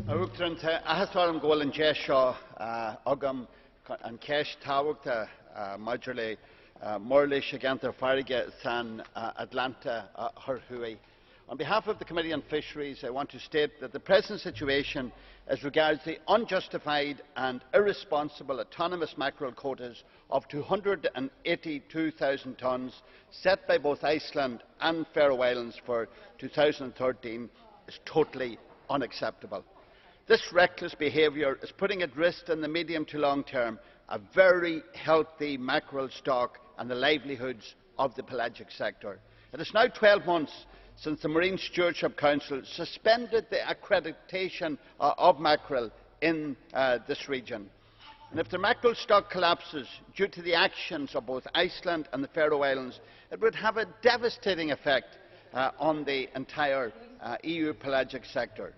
Uachtaranta ahaswaram golan jeshaw agam and kesh tawagta module morley shaganta farige san Atlanta Herhui. On behalf of the Committee on Fisheries, I want to state that the present situation as regards the unjustified and irresponsible autonomous mackerel quotas of 282,000 tonnes set by both Iceland and Faroe Islands for 2013 is totally unacceptable. This reckless behaviour is putting at risk in the medium to long term a very healthy mackerel stock and the livelihoods of the pelagic sector. It is now 12 months since the Marine Stewardship Council suspended the accreditation of mackerel in this region. And if the mackerel stock collapses due to the actions of both Iceland and the Faroe Islands, it would have a devastating effect on the entire EU pelagic sector.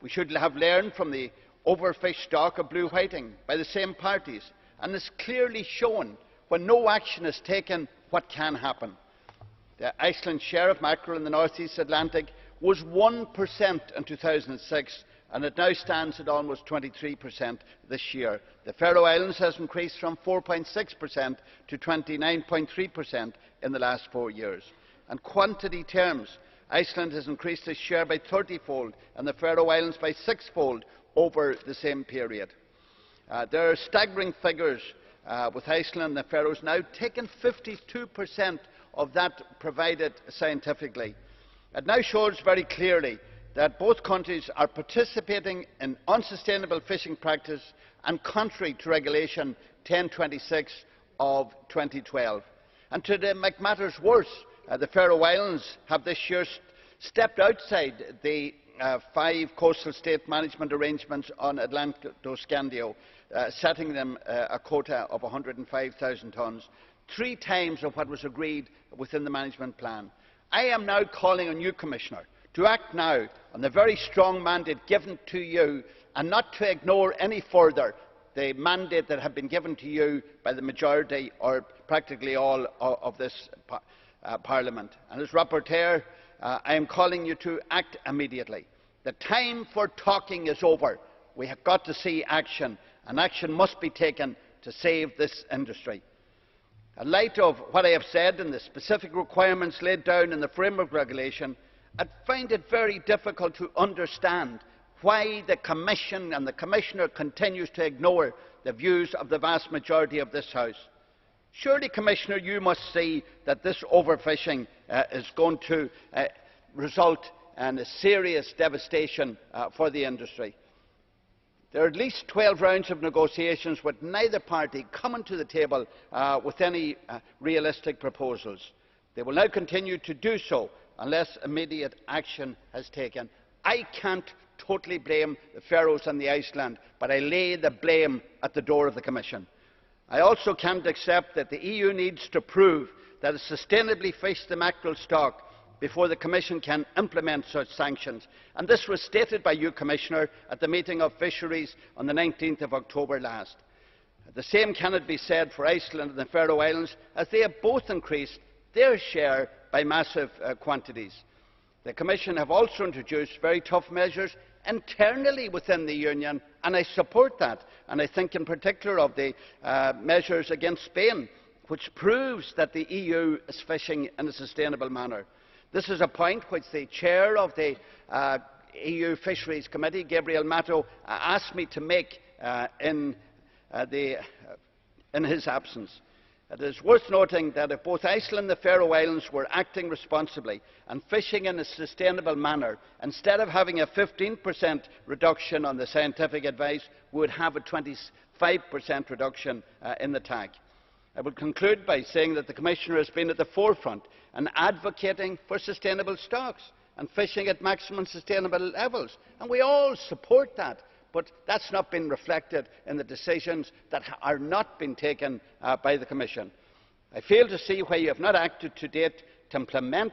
We should have learned from the overfished stock of blue whiting by the same parties, and it is clearly shown when no action is taken what can happen. The Iceland share of mackerel in the North East Atlantic was 1% in 2006, and it now stands at almost 23% this year. The Faroe Islands has increased from 4.6% to 29.3% in the last 4 years. In quantity terms, Iceland has increased its share by 30-fold and the Faroe Islands by 6-fold over the same period. There are staggering figures, with Iceland and the Faroes now taking 52% of that provided scientifically. It now shows very clearly that both countries are participating in unsustainable fishing practice and contrary to Regulation 1026 of 2012. And to make matters worse, the Faroe Islands have this year stepped outside the 5 coastal state management arrangements on Atlanto-Scandio, setting them a quota of 105,000 tonnes, 3 times of what was agreed within the management plan. I am now calling on you, Commissioner, to act now on the very strong mandate given to you and not to ignore any further the mandate that had been given to you by the majority or practically all of this Parliament. And as rapporteur, I am calling you to act immediately. The time for talking is over. We have got to see action, and action must be taken to save this industry. In light of what I have said and the specific requirements laid down in the framework regulation, I find it very difficult to understand why the Commission and the Commissioner continues to ignore the views of the vast majority of this House. Surely, Commissioner, you must see that this overfishing is going to result in a serious devastation for the industry. There are at least 12 rounds of negotiations with neither party coming to the table with any realistic proposals. They will now continue to do so unless immediate action is taken. I can't totally blame the Faroes and the Iceland, but I lay the blame at the door of the Commission. I also cannot accept that the EU needs to prove that it sustainably fished the mackerel stock before the Commission can implement such sanctions, and this was stated by you, Commissioner, at the meeting of Fisheries on the 19th of October last. The same cannot be said for Iceland and the Faroe Islands, as they have both increased their share by massive quantities. The Commission have also introduced very tough measures internally within the Union, and I support that, and I think in particular of the measures against Spain, which proves that the EU is fishing in a sustainable manner. This is a point which the chair of the EU Fisheries Committee, Gabriel Mato, asked me to make in his absence. It is worth noting that if both Iceland and the Faroe Islands were acting responsibly and fishing in a sustainable manner, instead of having a 15% reduction on the scientific advice, we would have a 25% reduction in the TAC. I will conclude by saying that the Commissioner has been at the forefront in advocating for sustainable stocks and fishing at maximum sustainable levels, and we all support that. But that has not been reflected in the decisions that are not being taken by the Commission. I fail to see why you have not acted to date to implement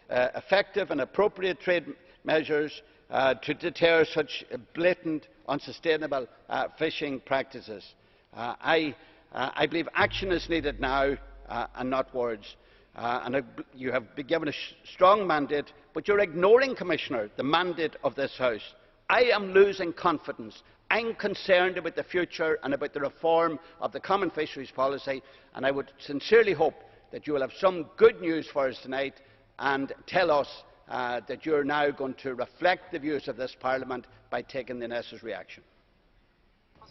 effective and appropriate trade measures to deter such blatant, unsustainable fishing practices. I believe action is needed now and not words. You have been given a strong mandate, but you are ignoring, Commissioner, the mandate of this House. I am losing confidence. I am concerned about the future and about the reform of the common fisheries policy, and I would sincerely hope that you will have some good news for us tonight and tell us that you are now going to reflect the views of this Parliament by taking the necessary action.